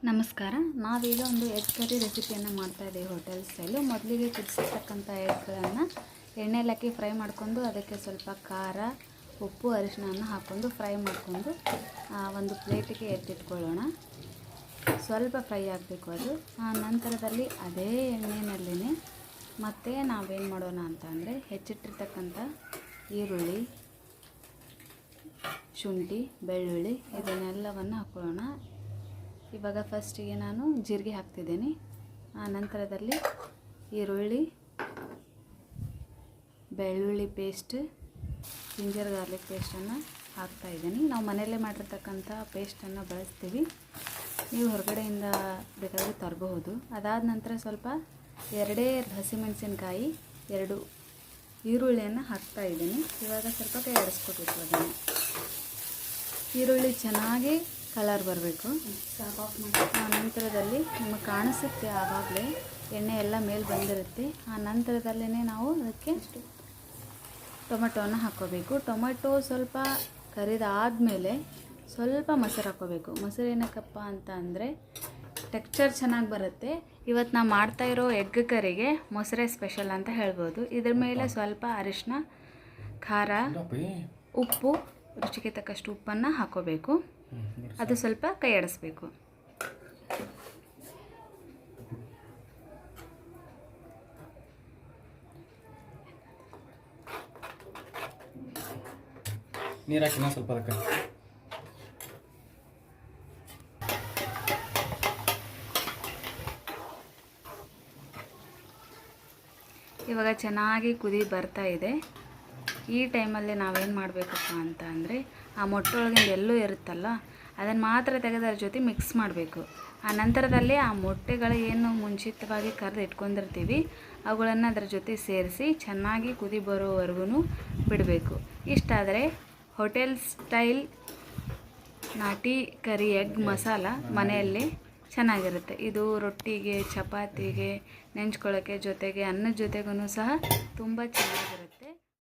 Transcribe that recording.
ನಮಸ್ಕಾರ. ನಾವೀಗ ಒಂದು ಎಗ್ ಕರಿ ರೆಸಿಪಿಯನ್ನು ಮಾಡ್ತಾಯಿದ್ದೀವಿ ಹೋಟೆಲ್ ಸ್ಟೈಲು. ಮೊದಲಿಗೆ ಕುದಿಸಿರ್ತಕ್ಕಂಥ ಎಗ್ಗಳನ್ನು ಎಣ್ಣೆಲಿ ಹಾಕಿ ಫ್ರೈ ಮಾಡ್ಕೊಂಡು ಅದಕ್ಕೆ ಸ್ವಲ್ಪ ಖಾರ, ಉಪ್ಪು, ಅರಿಶಿಣವನ್ನು ಹಾಕ್ಕೊಂಡು ಫ್ರೈ ಮಾಡಿಕೊಂಡು ಒಂದು ಪ್ಲೇಟಿಗೆ ಎತ್ತಿಟ್ಕೊಳ್ಳೋಣ. ಸ್ವಲ್ಪ ಫ್ರೈ ಆಗಬೇಕು ಅದು. ನಂತರದಲ್ಲಿ ಅದೇ ಎಣ್ಣೆಯಲ್ಲೇ ಮತ್ತೆ ನಾವೇನು ಮಾಡೋಣ ಅಂತ ಅಂದರೆ ಹೆಚ್ಚಿಟ್ಟಿರ್ತಕ್ಕಂಥ ಈರುಳ್ಳಿ, ಶುಂಠಿ, ಬೆಳ್ಳುಳ್ಳಿ ಇದನ್ನೆಲ್ಲವನ್ನು ಹಾಕ್ಕೊಳ್ಳೋಣ. ಇವಾಗ ಫಸ್ಟಿಗೆ ನಾನು ಜೀರಿಗೆ ಹಾಕ್ತಿದ್ದೀನಿ. ನಂತರದಲ್ಲಿ ಈರುಳ್ಳಿ, ಬೆಳ್ಳುಳ್ಳಿ ಪೇಸ್ಟ್, ಜಿಂಜರ್ ಗಾರ್ಲಿಕ್ ಪೇಸ್ಟನ್ನು ಹಾಕ್ತಾಯಿದ್ದೀನಿ. ನಾವು ಮನೆಯಲ್ಲೇ ಮಾಡಿರ್ತಕ್ಕಂಥ ಪೇಸ್ಟನ್ನು ಬಳಸ್ತೀವಿ. ನೀವು ಹೊರಗಡೆಯಿಂದ ಬೇಕಾದರೆ ತರಬಹುದು. ಅದಾದ ನಂತರ ಸ್ವಲ್ಪ 2 ಹಸಿಮೆಣಸಿನಕಾಯಿ, 2 ಈರುಳ್ಳಿಯನ್ನು ಹಾಕ್ತಾಯಿದ್ದೀನಿ. ಇವಾಗ ಸ್ವಲ್ಪ ಕೈ ಆಡಿಸ್ಕೊಬೇಕು ಅದನ್ನು. ಈರುಳ್ಳಿ ಚೆನ್ನಾಗಿ ಕಲರ್ ಬರಬೇಕು. ನಂತರದಲ್ಲಿ ನಿಮಗೆ ಕಾಣಿಸುತ್ತೆ ಆವಾಗಲೇ ಎಣ್ಣೆ ಎಲ್ಲ ಮೇಲೆ ಬಂದಿರುತ್ತೆ. ನಂತರದಲ್ಲೇ ನಾವು ಅದಕ್ಕೆ ಟೊಮೆಟೊವನ್ನು ಹಾಕ್ಕೋಬೇಕು. ಟೊಮೆಟೊ ಸ್ವಲ್ಪ ಕರಿದಾದಮೇಲೆ ಸ್ವಲ್ಪ ಮೊಸರು ಹಾಕ್ಕೋಬೇಕು. ಮೊಸರು ಏನಕ್ಕಪ್ಪ ಅಂತ ಅಂದರೆ ಟೆಕ್ಸ್ಚರ್ ಚೆನ್ನಾಗಿ ಬರುತ್ತೆ. ಇವತ್ತು ನಾವು ಮಾಡ್ತಾಯಿರೋ ಎಗ್ ಕರಿಗೆ ಮೊಸರೇ ಸ್ಪೆಷಲ್ ಅಂತ ಹೇಳ್ಬೋದು. ಇದ್ರ ಮೇಲೆ ಸ್ವಲ್ಪ ಅರಿಶಿನ, ಖಾರ, ಉಪ್ಪು, ರುಚಿಗೆ ತಕ್ಕಷ್ಟು ಉಪ್ಪನ್ನು ಹಾಕ್ಕೋಬೇಕು. ಅದು ಸ್ವಲ್ಪ ಕೈ ಆಡಿಸ್ಬೇಕು. ನೀರು ಹಾಕಿನ ಸ್ವಲ್ಪ ಅದಕ್ಕೆ. ಇವಾಗ ಚೆನ್ನಾಗಿ ಕುದಿ ಬರ್ತಾ ಇದೆ. ಈ ಟೈಮಲ್ಲಿ ನಾವೇನು ಮಾಡಬೇಕಪ್ಪ ಅಂತ ಅಂದರೆ ಆ ಮೊಟ್ಟೆ ಒಳಗಿಂದ ಎಲ್ಲೂ ಇರುತ್ತಲ್ಲ ಅದನ್ನು ಮಾತ್ರ ತೆಗೆದು ಅದ್ರ ಜೊತೆ ಮಿಕ್ಸ್ ಮಾಡಬೇಕು. ನಂತರದಲ್ಲಿ ಆ ಮೊಟ್ಟೆಗಳು ಏನು ಮುಂಚಿತವಾಗಿ ಕರೆದು ಇಟ್ಕೊಂಡಿರ್ತೀವಿ ಅವುಗಳನ್ನು ಅದರ ಜೊತೆ ಸೇರಿಸಿ ಚೆನ್ನಾಗಿ ಕುದಿ ಬರೋವರೆಗೂ ಬಿಡಬೇಕು. ಇಷ್ಟಾದರೆ ಹೋಟೆಲ್ ಸ್ಟೈಲ್ ನಾಟಿ ಕರಿ ಎಗ್ ಮಸಾಲ ಮನೆಯಲ್ಲಿ ಚೆನ್ನಾಗಿರುತ್ತೆ. ಇದು ರೊಟ್ಟಿಗೆ, ಚಪಾತಿಗೆ ನೆಂಚ್ಕೊಳ್ಳೋಕ್ಕೆ, ಜೊತೆಗೆ ಅನ್ನದ ಜೊತೆಗೂ ಸಹ ತುಂಬ ಚೆನ್ನಾಗಿರುತ್ತೆ.